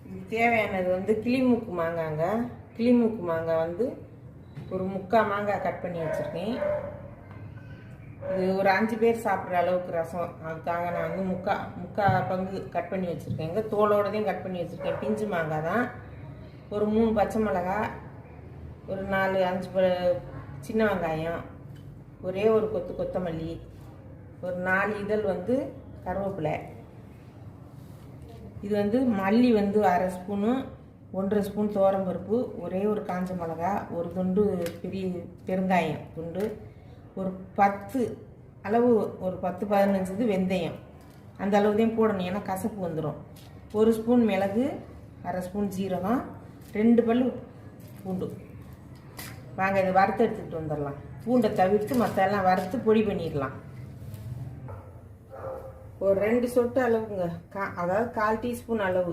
இது தேவையானது வந்து கிளிமூக்கு மாங்காங்க. கிளிமூக்கு மாங்காய் வந்து ஒரு 3/4 மாங்காய் கட் பண்ணி வச்சுருக்கேன். இது ஒரு 5 பேர் சாப்பிட்ற அளவுக்கு ரசம். அதுக்காக நான் வந்து முக்கால் பங்கு கட் பண்ணி வச்சுருக்கேங்க. தோலோடதையும் கட் பண்ணி வச்சுருக்கேன். பிஞ்சு மாங்காய் தான். ஒரு 3 பச்சை மிளகாய், ஒரு 4-5 சின்ன வெங்காயம், ஒரே ஒரு கொத்து கொத்தமல்லி, ஒரு 4 இதழ் வந்து கருவேப்பிலை. இது வந்து மல்லி வந்து 1/2 ஸ்பூனு, 1.5 ஸ்பூன் துவரம்பருப்பு, ஒரே ஒரு காஞ்ச மிளகா, ஒரு துண்டு பெரிய பெருங்காயம் துண்டு, ஒரு 10 அளவு, ஒரு 10-15 இது வெந்தயம். அந்த அளவு தான் போடணும், ஏன்னா கசப்பு வந்துடும். 1 ஸ்பூன் மிளகு, 1/2 ஸ்பூன் ஜீரகம், 2 பல் பூண்டு. வாங்க இதை வறுத்து எடுத்துக்கிட்டு வந்துடலாம். பூண்டை தவிர்த்து மற்றெல்லாம் வறுத்து பொடி பண்ணிடலாம். ஒரு 2 சொட்டு அளவுங்க, அதாவது 1/4 டீஸ்பூன் அளவு